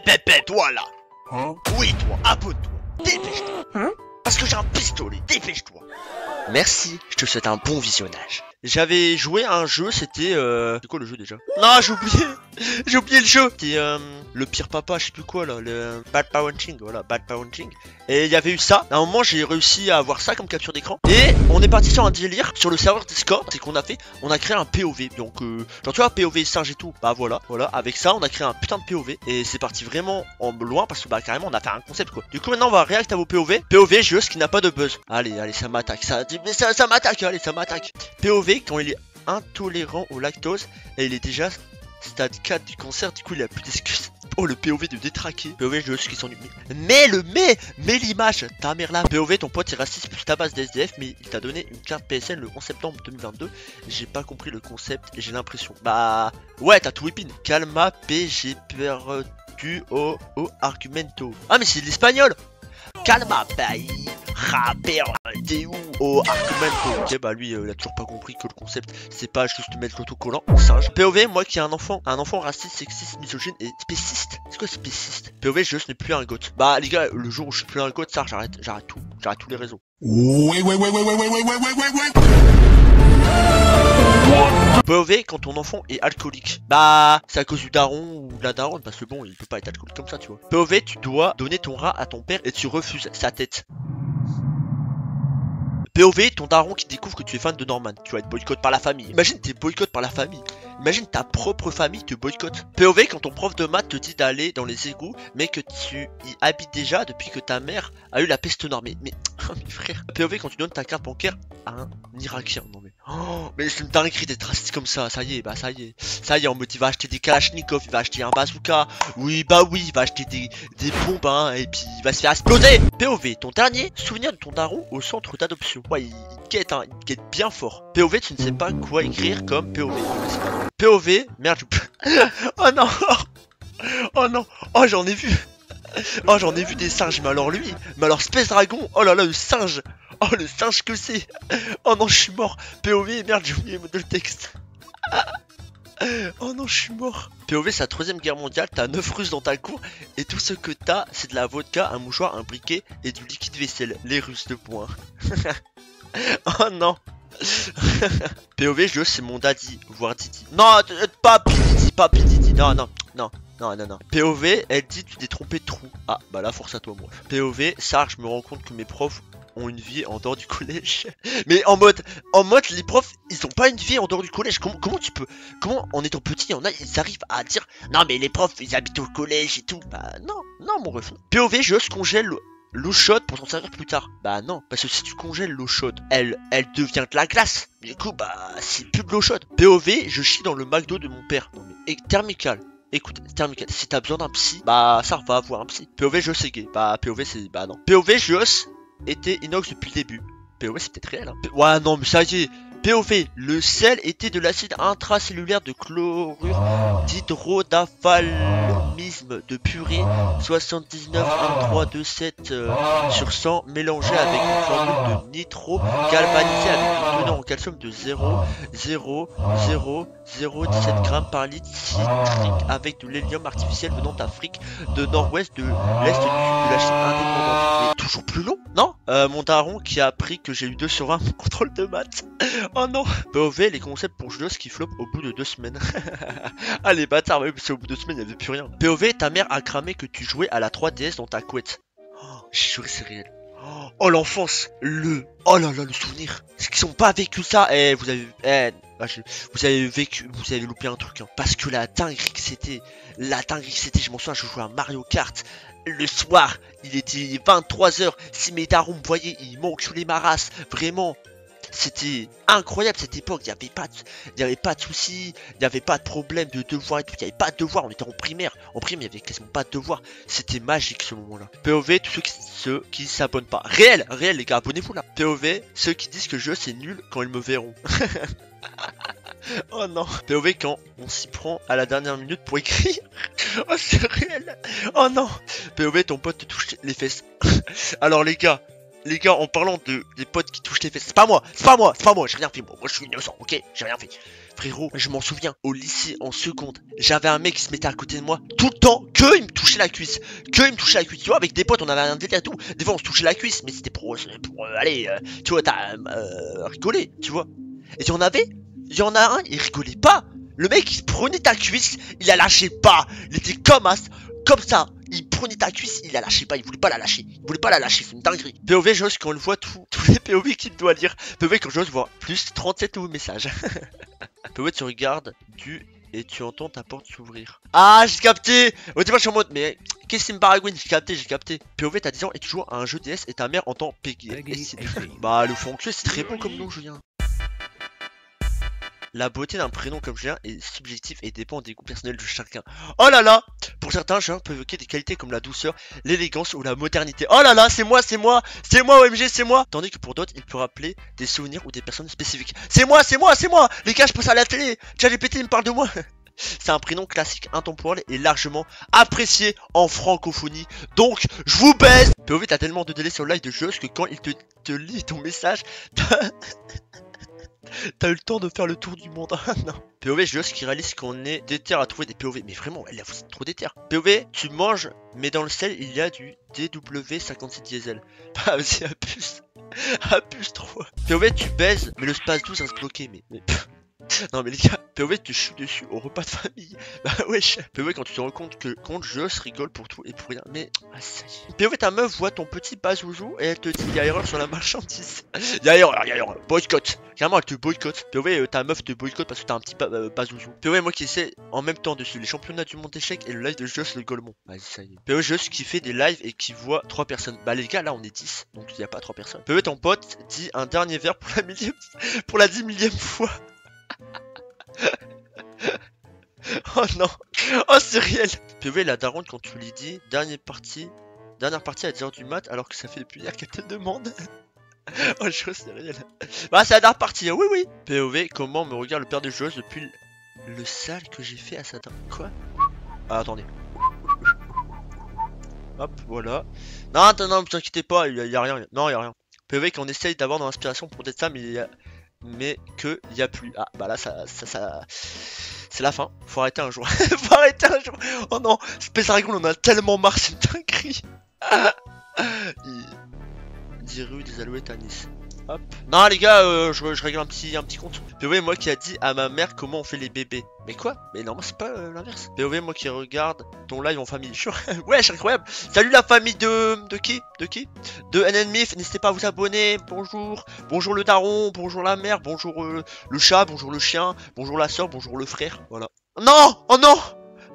Pépé, toi là. Oui, toi, abonne-toi. Dépêche-toi. Parce que j'ai un pistolet, dépêche-toi. Merci, je te souhaite un bon visionnage. J'avais joué à un jeu, c'était c'est quoi le jeu déjà? Non, j'ai oublié. J'ai oublié le jeu. C'était le pire papa, je sais plus quoi là, le Bad Parenting, voilà, Bad Parenting. Et il y avait eu ça. À un moment, j'ai réussi à avoir ça comme capture d'écran. Et on est parti sur un délire sur le serveur Discord. C'est qu'on a fait, on a créé un POV. Donc genre tu vois, POV singe et tout. Bah voilà, avec ça, on a créé un putain de POV. Et c'est parti vraiment en loin parce que bah carrément on a fait un concept quoi. Du coup maintenant on va réacter à vos POV. POV jeu qui n'a pas de buzz. Allez, ça m'attaque, ça m'attaque, allez, ça m'attaque. POV quand il est intolérant au lactose et il est déjà stade 4 du cancer, du coup il a plus d'excuses. Oh le POV de détraqué. POV je qui s'ennuie. Mais l'image, ta mère là. POV ton pote est raciste plus ta base d'SDF mais il t'a donné une carte PSN le 11 septembre 2022. J'ai pas compris le concept et j'ai l'impression. Bah ouais t'as tout whippin. Calma P j'ai perdu au argumento. Ah mais c'est de l'espagnol. Calma P perdu au argumento. Ok bah lui il a toujours pas compris que le concept c'est pas juste mettre l'autocollant singe. POV moi qui ai un enfant raciste, sexiste, misogyne et spéciste. C'est quoi spéciste? POV je n'est plus un goth. Bah les gars le jour où je suis plus un goth ça j'arrête tout. J'arrête tous les réseaux. Ouais. POV quand ton enfant est alcoolique. Bah c'est à cause du daron ou de la daronne parce que bon il peut pas être alcoolique comme ça tu vois. POV tu dois donner ton rat à ton père et tu refuses sa tête. POV, ton daron qui découvre que tu es fan de Norman, tu vas être boycott par la famille. Imagine t'es boycott par la famille. Imagine ta propre famille te boycotte. POV, quand ton prof de maths te dit d'aller dans les égouts, mais que tu y habites déjà depuis que ta mère a eu la peste noire. Mais frère. POV, quand tu donnes ta carte bancaire à un Irakien. Non mais c'est une dinguerie d'être raciste comme ça. Ça y est, en mode il va acheter des kalachnikovs, il va acheter un bazooka. Oui, il va acheter des bombes, hein, et puis il va se faire exploser. POV, ton dernier souvenir de ton daron au centre d'adoption. Ouais, il guette bien fort. POV, tu ne sais pas quoi écrire comme POV. POV, merde, oh non. Oh non. Oh j'en ai vu. Oh j'en ai vu des singes. Mais alors Space Dragon. Oh là là le singe. Oh le singe que c'est. Oh non je suis mort. POV, merde j'ai oublié le texte. Oh non je suis mort. POV c'est la 3ème guerre mondiale. T'as 9 Russes dans ta cour. Et tout ce que t'as c'est de la vodka, un mouchoir, un briquet et du liquide vaisselle. Les Russes de point. Oh non. POV je c'est mon daddy, voire Didi. Non, pas Pididi, non. POV, elle dit tu t'es trompé de trou. Ah, bah là force à toi moi. POV, ça je me rends compte que mes profs ont une vie en dehors du collège. Mais en mode les profs, ils ont pas une vie en dehors du collège. Comment tu peux, en étant petit, il y en a, ils arrivent à dire non mais les profs, ils habitent au collège et tout. Bah non mon ref. POV, je congèle l'eau chaude pour s'en servir plus tard. Bah non, parce que si tu congèles l'eau chaude, elle devient de la glace. Du coup, bah c'est plus de l'eau chaude. POV, je chie dans le McDo de mon père. Non mais, et Thermical. Écoute, Thermical, si t'as besoin d'un psy, bah ça va avoir un psy. POV, je sais gay. Bah POV, c'est, bah non. POV, je était inox depuis le début. POV, c'est peut-être réel, hein. Ouais, non, mais ça y est. POV, le sel était de l'acide intracellulaire de chlorure d'hydrodaphalmisme de purée 79,1327 sur 100 mélangé avec une formule de nitro galvanisé avec une teneur en calcium de 0,00017 g par litre citrique avec de l'hélium artificiel venant d'Afrique de nord-ouest de l'est du sud de la Chine indépendante. Mais toujours plus long, non? Mon daron qui a appris que j'ai eu 2 sur 20 mon contrôle de maths. Oh non. POV, les concepts pour Julos qui flop au bout de 2 semaines. Ah les bâtards, ouais, parce qu'au bout de 2 semaines, il n'y avait plus rien. POV, ta mère a cramé que tu jouais à la 3DS dans ta couette. Oh, j'ai juré, c'est réel. Oh l'enfance, oh là là, le souvenir. Ceux qui sont pas vécu ça, vous avez loupé un truc, hein. Parce que la dinguerie que c'était, je m'en souviens, je jouais à Mario Kart. Le soir, il était 23h, si mes darons me voyaient, ils m'enculaient ma race, vraiment. C'était incroyable cette époque, il n'y avait pas de soucis, il n'y avait pas de problème de devoirs et tout, il n'y avait pas de devoirs, on était en primaire, il n'y avait quasiment pas de devoirs, c'était magique ce moment là. POV, tous ceux qui s'abonnent pas, réel les gars, abonnez-vous là. POV, ceux qui disent que le jeu c'est nul quand ils me verront. Oh non. POV quand on s'y prend à la dernière minute pour écrire. Oh c'est réel. Oh non. POV ton pote te touche les fesses. Alors les gars, Les gars, en parlant des potes qui touchent les fesses, c'est pas moi, j'ai rien fait, moi je suis innocent, ok, j'ai rien fait. Frérot, je m'en souviens, au lycée, en seconde, j'avais un mec qui se mettait à côté de moi, tout le temps, il me touchait la cuisse, tu vois, avec des potes, on avait un délire et tout, des fois on se touchait la cuisse, mais c'était pour aller, tu vois, rigoler, tu vois. Et il y en a un, il rigolait pas, le mec il prenait ta cuisse, il la lâchait pas, il était comme ça, il prenait ta cuisse, il la lâchait pas, il voulait pas la lâcher, c'est une dinguerie. POV, j'ose quand on le voit tous les POV qu'il doit lire. POV, quand j'ose voir plus 37 nouveaux messages. POV, tu regardes et tu entends ta porte s'ouvrir. Ah, j'ai capté. Au début, je suis en mode, mais qu'est-ce que me baragouine? J'ai capté. POV, t'as 10 ans et tu joues à un jeu DS et ta mère entend Peggy. Bah, le fond c'est très bon comme nom, Julien. La beauté d'un prénom comme Julien est subjective et dépend des goûts personnels de chacun. Oh là là! Pour certains, Julien peut évoquer des qualités comme la douceur, l'élégance ou la modernité. Oh là là, c'est moi, OMG, c'est moi! Tandis que pour d'autres, il peut rappeler des souvenirs ou des personnes spécifiques. C'est moi! Les gars, je passe à la télé! ChatGPT, il me parle de moi! C'est un prénom classique, intemporel et largement apprécié en francophonie. Donc, je vous baise! POV, t'as tellement de délai sur le live de Joss que quand il te lit ton message, t'as eu le temps de faire le tour du monde. Non. POV, je qui réalise qu'on est déter à trouver des POV. Mais vraiment, elle a trop déter. POV, tu manges, mais dans le sel, il y a du DW56 diesel. Bah, vas-y, abuse trop. POV, tu baises, mais le space 12 reste bloqué. Mais non, mais les gars, POV, tu chutes dessus au repas de famille. Bah, wesh. POV, quand tu te rends compte que quand Joss rigole pour tout et pour rien. Mais, ah, ça y est. POV, ta meuf voit ton petit bazouzou et elle te dit, y'a erreur sur la marchandise. Y'a erreur. Boycott. Carrément, elle te boycotte. POV, ta meuf te boycotte parce que t'as un petit bazouzou. POV, moi qui essaie en même temps dessus les championnats du monde d'échecs et le live de Joss le Golemon. Vas-y, ça y est. POV, Joss qui fait des lives et qui voit 3 personnes. Bah, les gars, là, on est 10. Donc, il n'y a pas 3 personnes. POV, ton pote dit un dernier verre pour la 10 millième fois. Oh non. Oh, c'est réel. POV, la daronne, quand tu lui dis dernière partie à 10h du mat alors que ça fait depuis hier qu'elle te demande. Oh, je c'est réel. Bah, c'est la dernière partie, hein. Oui. POV, comment me regarde le père de joueuse depuis le sale que j'ai fait à sa dame. Quoi? Ah, attendez. Hop, voilà. Non, vous inquiétez pas, il y a rien. Non, il y a rien. POV, qu'on essaye d'avoir dans l'inspiration pour d'être ça, mais que y a plus. Ah, bah là, ça... C'est la fin. Faut arrêter un jour. Oh non, Space Dragon, on en a tellement marre, c'est une dinguerie. Il dit rue des Alouettes à Nice. Hop. Non, les gars, je règle un petit compte. POV, moi qui a dit à ma mère comment on fait les bébés. Mais quoi? Mais non, c'est pas l'inverse. POV, moi qui regarde ton live en famille. Ouais, c'est incroyable. Salut la famille de qui? De NNMIF. N'hésitez pas à vous abonner. Bonjour. Bonjour le daron. Bonjour la mère. Bonjour le chat. Bonjour le chien. Bonjour la soeur. Bonjour le frère. Voilà. Non! Oh non!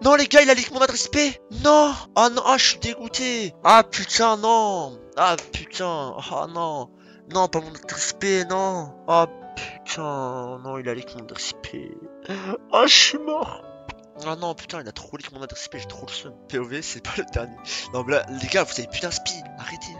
Non, les gars, il a leak mon adresse IP. Non! Oh non, je suis dégoûté. Ah putain, non. Ah putain. Oh non. Non, pas mon adresse IP, non. Oh putain. Non, il a leak mon adresse IP. Oh, je suis mort. Ah non, putain, il a trop leak mon adresse IP, j'ai trop le seum. POV, c'est pas le dernier. Non, mais là, les gars, vous avez putain spi. Arrêtez.